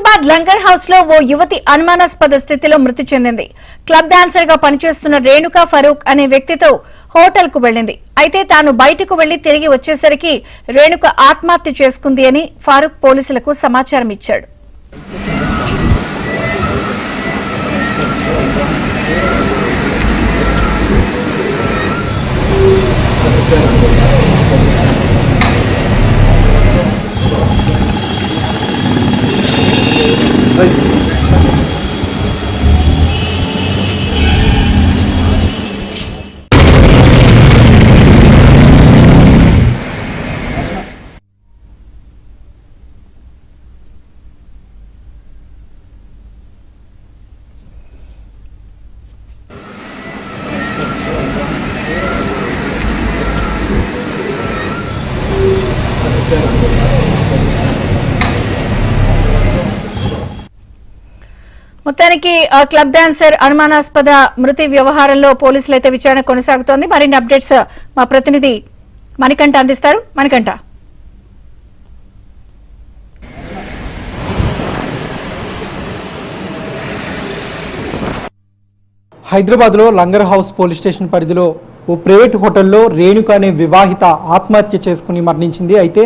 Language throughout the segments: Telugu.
హైదరాబాద్ లంగర్ హౌస్ లో ఓ యువతి అనుమానాస్పద స్థితిలో మృతి చెందింది. క్లబ్ డాన్సర్ గా పనిచేస్తున్న రేణుకా ఫరూక్ అనే వ్యక్తితో హోటల్ కు వెళ్లింది. అయితే తాను బయటకు వెళ్లి తిరిగి వచ్చేసరికి రేణుక ఆత్మహత్య చేసుకుంది అని ఫరూక్ పోలీసులకు సమాచారం ఇచ్చాడు. మొత్తానికి క్లబ్ డాన్సర్ అనుమానాస్పద మృతి వ్యవహారంలో పోలీసులు అయితే విచారణ కొనసాగుతోంది. మరిన్ని అప్డేట్స్ మా ప్రతినిధి మణికంఠ అందిస్తారు. మణికంఠ, హైదరాబాద్ లో లంగర్ హౌస్ పోలీస్ స్టేషన్ పరిధిలో ఓ ప్రైవేట్ హోటల్లో రేణుక అనే వివాహిత ఆత్మహత్య చేసుకుని మరణించింది. అయితే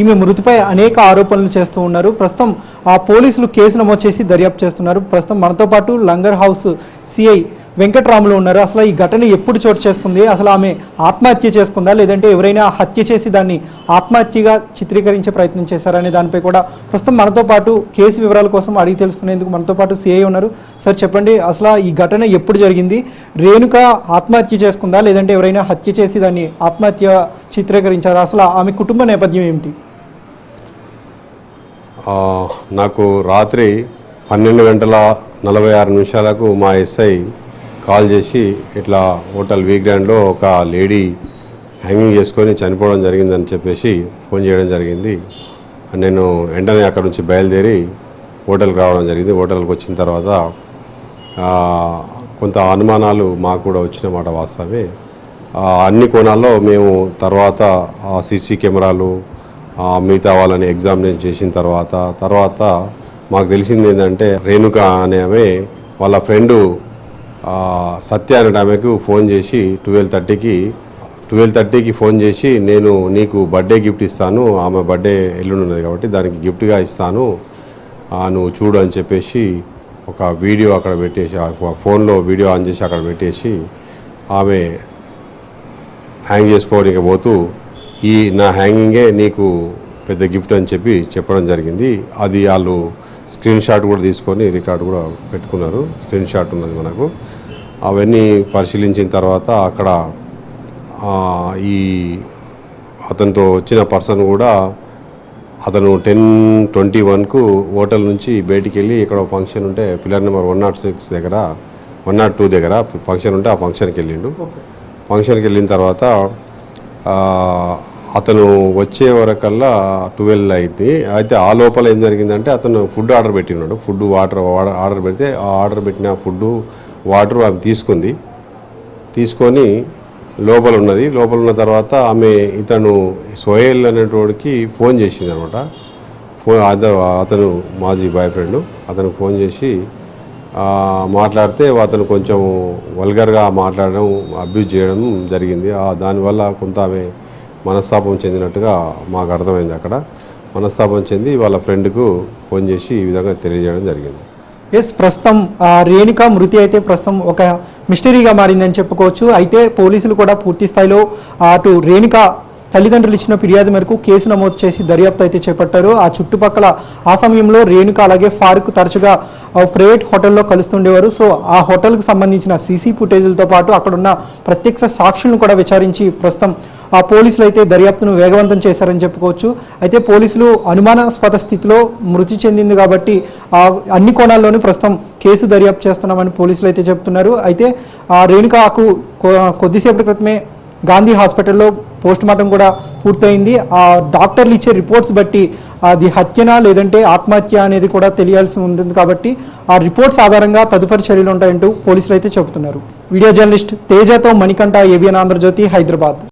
ఈమె మృతిపై అనేక ఆరోపణలు చేస్తూ ఉన్నారు. ప్రస్తుతం ఆ పోలీసులు కేసు నమోదు చేసి దర్యాప్తు చేస్తున్నారు. ప్రస్తుతం మనతో పాటు లంగర్ హౌస్ సిఐ వెంకట్రాములు ఉన్నారు. అసలు ఈ ఘటన ఎప్పుడు చోటు చేసుకుంది, అసలు ఆమె ఆత్మహత్య చేసుకుందా లేదంటే ఎవరైనా హత్య చేసి దాన్ని ఆత్మహత్యగా చిత్రీకరించే ప్రయత్నం చేశారనే దానిపై కూడా ప్రస్తుతం మనతో పాటు కేసు వివరాల కోసం అడిగి తెలుసుకునేందుకు మనతో పాటు సిఐ ఉన్నారు. సార్ చెప్పండి, అసలు ఈ ఘటన ఎప్పుడు జరిగింది? రేణుక ఆత్మహత్య చేసుకుందా లేదంటే ఎవరైనా హత్య చేసి దాన్ని ఆత్మహత్య చిత్రీకరించారా? అసలు ఆమె కుటుంబ నేపథ్యం ఏమిటి? నాకు రాత్రి 12:46 మా ఎస్ఐ కాల్ చేసి ఇట్లా హోటల్ వీ గ్రాండ్లో ఒక లేడీ హ్యాంగింగ్ చేసుకొని చనిపోవడం జరిగిందని చెప్పేసి ఫోన్ చేయడం జరిగింది. నేను వెంటనే అక్కడ నుంచి బయలుదేరి హోటల్కి రావడం జరిగింది. హోటల్కి వచ్చిన తర్వాత కొంత అనుమానాలు మాకు కూడా వచ్చినమాట వాస్తవమే. అన్ని కోణాల్లో మేము తర్వాత సీసీ కెమెరాలు మిగతా వాళ్ళని ఎగ్జామినేషన్ చేసిన తర్వాత మాకు తెలిసింది ఏంటంటే రేణుక అనే ఆమె వాళ్ళ ఫ్రెండు సత్య అనే ఆమెకు ఫోన్ చేసి 12:30కి ఫోన్ చేసి నేను నీకు బర్త్డే గిఫ్ట్ ఇస్తాను, ఆమె బర్త్డే ఎల్లుండి ఉన్నది కాబట్టి దానికి గిఫ్ట్గా ఇస్తాను, నువ్వు చూడు అని చెప్పేసి ఒక వీడియో అక్కడ పెట్టేసి ఫోన్లో వీడియో ఆన్ చేసి అక్కడ పెట్టేసి ఆమె హ్యాంగ్ చేసుకోవడానికి పోతూ ఈ నా హ్యాంగింగే నీకు పెద్ద గిఫ్ట్ అని చెప్పడం జరిగింది. అది వాళ్ళు స్క్రీన్ షాట్ కూడా తీసుకొని రికార్డు కూడా పెట్టుకున్నారు. స్క్రీన్ షాట్ ఉన్నది మనకు. అవన్నీ పరిశీలించిన తర్వాత అక్కడ ఈ అతనితో వచ్చిన పర్సన్ కూడా అతను 10:21కు హోటల్ నుంచి బయటికి వెళ్ళి ఇక్కడ ఫంక్షన్ ఉంటే పిల్లర్ నెంబర్ 106 దగ్గర 102 దగ్గర ఫంక్షన్ ఉంటే ఆ ఫంక్షన్కి వెళ్ళిండు. ఫంక్షన్కి వెళ్ళిన తర్వాత అతను వచ్చే వరకల్లా 12 అయింది. అయితే ఆ లోపల ఏం జరిగిందంటే అతను ఫుడ్ ఆర్డర్ పెట్టినాడు. ఫుడ్ వాటర్ ఆర్డర్ పెడితే ఆ ఆర్డర్ పెట్టిన ఫుడ్ వాటర్ ఆమె తీసుకొని లోపల ఉన్న తర్వాత ఆమె ఇతను సోహెల్ అనేటోడికి ఫోన్ చేసింది అనమాట. అతను మాజీ బాయ్ ఫ్రెండ్ అతనికి ఫోన్ చేసి మాట్లాడితే అతను కొంచెం వల్గర్గా మాట్లాడడం, అబ్యూజ్ చేయడం జరిగింది. దానివల్ల కొంత ఆమె మనస్తాపం చెందినట్టుగా మాకు అర్థమైంది. అక్కడ మనస్తాపం చెంది వాళ్ళ ఫ్రెండ్కు ఫోన్ చేసి ఈ విధంగా తెలియజేయడం జరిగింది. ప్రస్తుతం రేణుక మృతి అయితే ప్రస్తుతం ఒక మిస్టరీగా మారిందని చెప్పుకోవచ్చు. అయితే పోలీసులు కూడా పూర్తి స్థాయిలో అటు రేణుక తల్లిదండ్రులు ఇచ్చిన ఫిర్యాదు మేరకు కేసు నమోదు చేసి దర్యాప్తు అయితే చేపట్టారు. ఆ చుట్టుపక్కల ఆ సమయంలో రేణుక అలాగే ఫారూక్ తరచుగా ప్రైవేట్ హోటల్లో కలుస్తుండేవారు. సో ఆ హోటల్కి సంబంధించిన సీసీ ఫుటేజీలతో పాటు అక్కడున్న ప్రత్యక్ష సాక్షులను కూడా విచారించి ప్రస్తుతం ఆ పోలీసులు అయితే దర్యాప్తును వేగవంతం చేశారని చెప్పుకోవచ్చు. అయితే పోలీసులు అనుమానాస్పద స్థితిలో మృతి చెందింది కాబట్టి అన్ని కోణాల్లోనూ ప్రస్తుతం కేసు దర్యాప్తు చేస్తున్నామని పోలీసులు అయితే చెప్తున్నారు. అయితే రేణుకకు కొద్దిసేపటి క్రితమే గాంధీ హాస్పిటల్లో పోస్ట్ మార్టం కూడా పూర్తయింది. ఆ డాక్టర్లు ఇచ్చే రిపోర్ట్స్ బట్టి అది హత్యనా లేదంటే ఆత్మహత్య అనేది కూడా తెలియాల్సి ఉంటుంది. కాబట్టి ఆ రిపోర్ట్స్ ఆధారంగా తదుపరి చర్యలు ఉంటాయంటూ పోలీసులు అయితే చెబుతున్నారు. వీడియో జర్నలిస్ట్ తేజతో మణికంఠ, ఏబిఎన్ ఆంధ్రజ్యోతి, హైదరాబాద్.